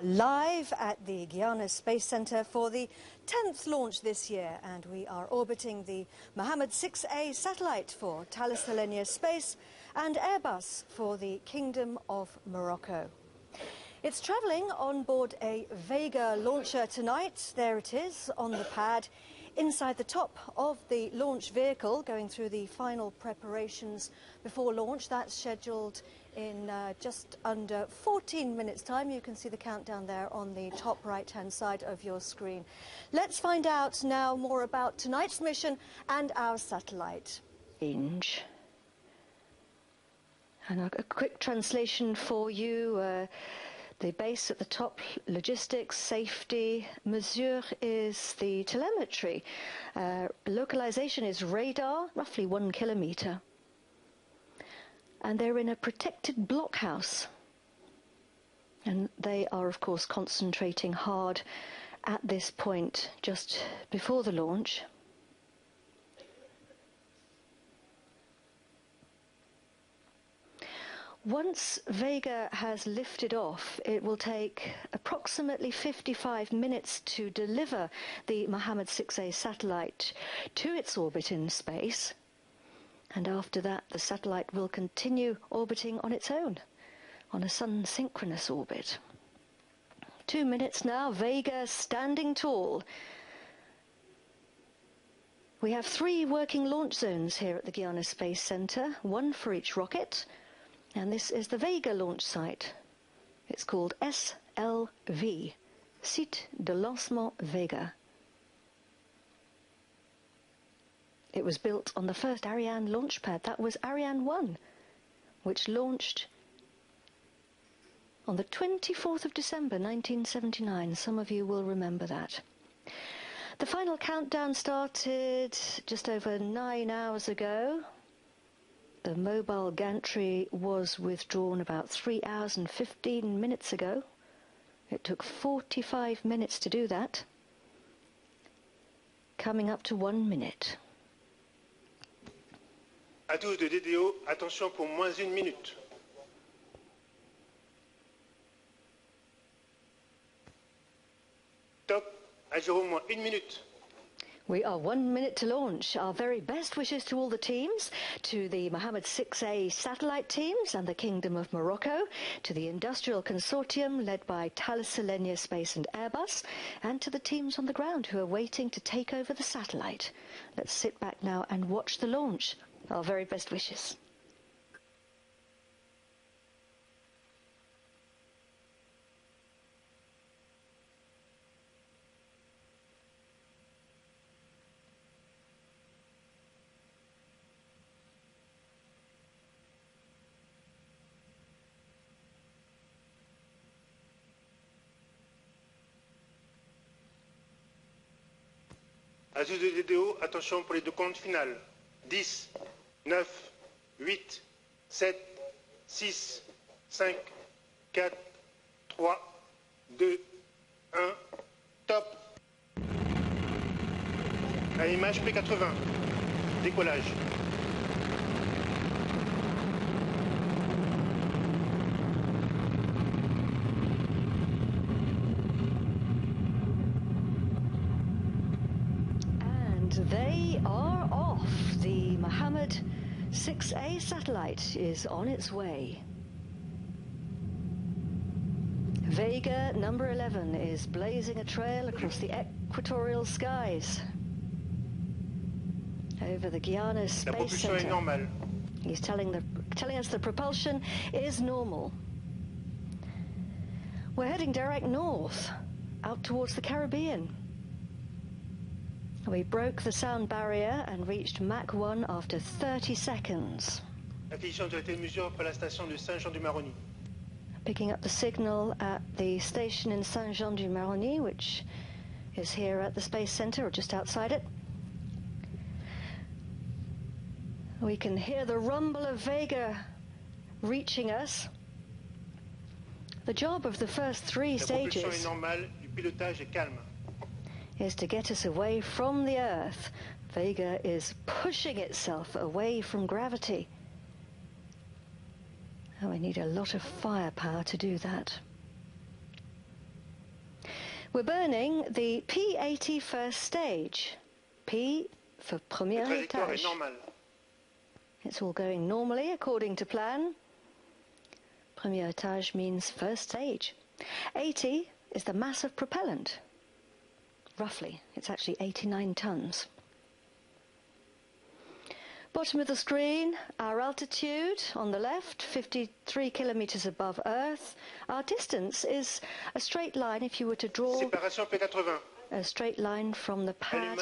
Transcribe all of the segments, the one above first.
Live at the Guyana Space Center for the 10th launch this year, and we are orbiting the Mohammed VI A satellite for Thales Alenia Space and Airbus for the Kingdom of Morocco. It's travelling on board a Vega launcher tonight. There it is on the pad inside the top of the launch vehicle, going through the final preparations before launch. That's scheduled in just under 14 minutes' time. You can see the countdown there on the top right-hand side of your screen. Let's find out now more about tonight's mission and our satellite. And a quick translation for you. The base at the top, logistics, safety. Mesure is the telemetry. Localization is radar, roughly 1 kilometer. And they're in a protected blockhouse. And they are, of course, concentrating hard at this point just before the launch. Once Vega has lifted off, it will take approximately 55 minutes to deliver the Mohammed VI A satellite to its orbit in space. And after that, the satellite will continue orbiting on its own, on a sun-synchronous orbit. 2 minutes now, Vega standing tall. We have 3 working launch zones here at the Guyana Space Center, 1 for each rocket. And this is the Vega launch site. It's called SLV, Site de Lancement Vega. It was built on the first Ariane launch pad. That was Ariane 1, which launched on the 24th of December 1979. Some of you will remember that. The final countdown started just over 9 hours ago. The mobile gantry was withdrawn about 3 hours and 15 minutes ago. It took 45 minutes to do that. Coming up to 1 minute. À tous de DDO, attention pour moins 1 minute. Top, à 0 moins 1 minute. We are 1 minute to launch. Our very best wishes to all the teams, to the Mohammed VI A satellite teams and the Kingdom of Morocco, to the industrial consortium led by Thales Alenia Space and Airbus, and to the teams on the ground who are waiting to take over the satellite. Let's sit back now and watch the launch. Our very best wishes. À tous de DDO, attention pour les 2 comptes finales. 10, 9, 8, 7, 6, 5, 4, 3, 2, 1, top. À image P80, décollage. They are off. The Mohammed VI A satellite is on its way. Vega number 11 is blazing a trail across the equatorial skies over the Guyana Space Center. He's telling us the propulsion is normal. We're heading direct north, out towards the Caribbean. We broke the sound barrier and reached Mach 1 after 30 seconds. Picking up the signal at the station in Saint-Jean-du-Maroni, which is here at the Space Center, or just outside it. We can hear the rumble of Vega reaching us. The job of the first 3 stages is to get us away from the Earth. Vega is pushing itself away from gravity. And we need a lot of firepower to do that. We're burning the P80 first stage. P for premier étage. It's all going normally according to plan. Premier étage means first stage. 80 is the mass of propellant. Roughly, it's actually 89 tons. Bottom of the screen, our altitude on the left, 53 kilometers above Earth. Our distance is a straight line if you were to draw a straight line from the pad.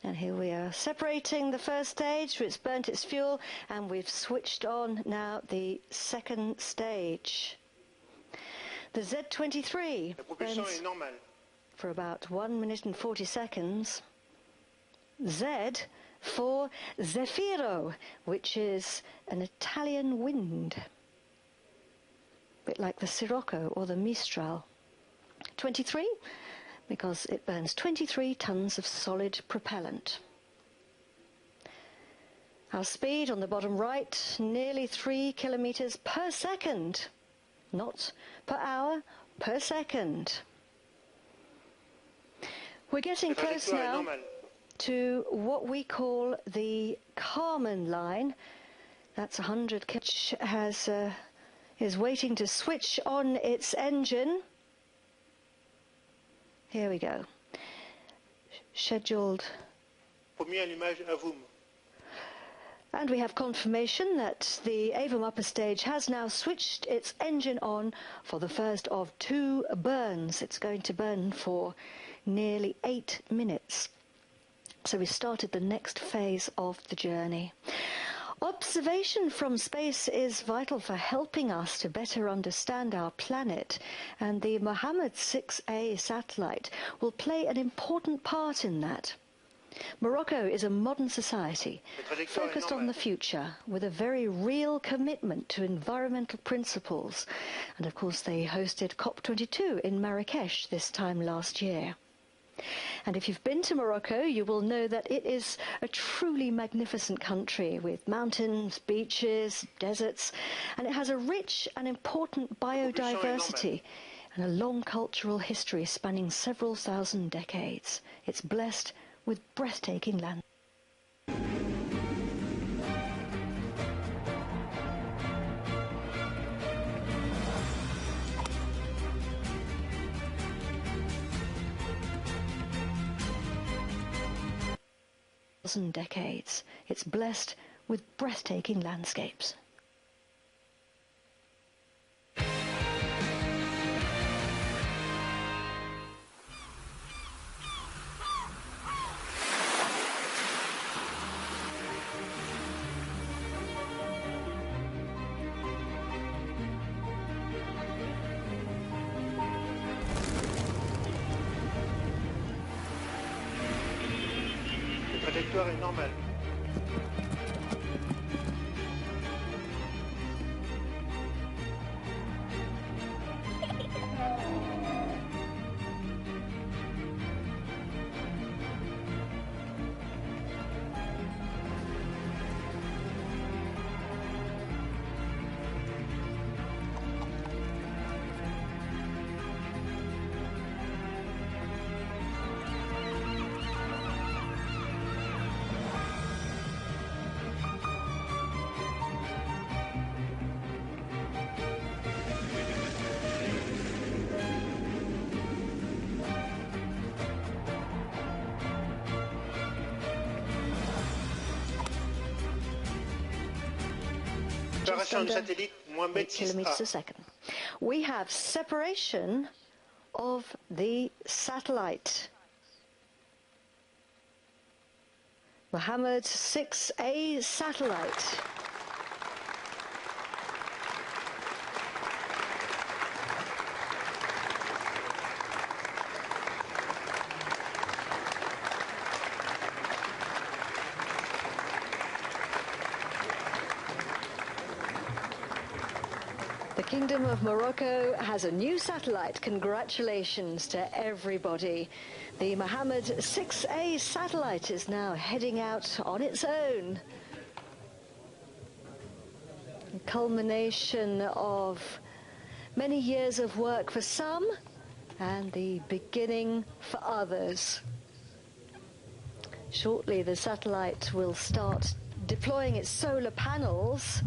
And here we are separating the first stage, it's burnt its fuel, and we've switched on now the second stage. The Z23 burns for about 1 minute and 40 seconds. Z for Zefiro, which is an Italian wind, a bit like the Sirocco or the Mistral. 23, because it burns 23 tons of solid propellant. Our speed on the bottom right, nearly 3 kilometers per second, not per hour, per second. We're getting close now to what we call the Kármán line. That's 100 kilometers, is waiting to switch on its engine. Here we go. Scheduled. And we have confirmation that the Avum upper stage has now switched its engine on for the first of 2 burns. It's going to burn for nearly 8 minutes. So we started the next phase of the journey. Observation from space is vital for helping us to better understand our planet, and the Mohammed VI A satellite will play an important part in that. Morocco is a modern society focused on the future with a very real commitment to environmental principles, and of course they hosted COP22 in Marrakesh this time last year. And if you've been to Morocco, you will know that it is a truly magnificent country with mountains, beaches, deserts, and it has a rich and important biodiversity and a long cultural history spanning several thousand decades. It's blessed with breathtaking land. Decades. It's blessed with breathtaking landscapes. Est normale. Just under 8 kilometers a second. We have separation of the satellite. Mohammed VI A satellite. The Kingdom of Morocco has a new satellite. Congratulations to everybody. The Mohammed VI A satellite is now heading out on its own. A culmination of many years of work for some and the beginning for others. Shortly, the satellite will start deploying its solar panels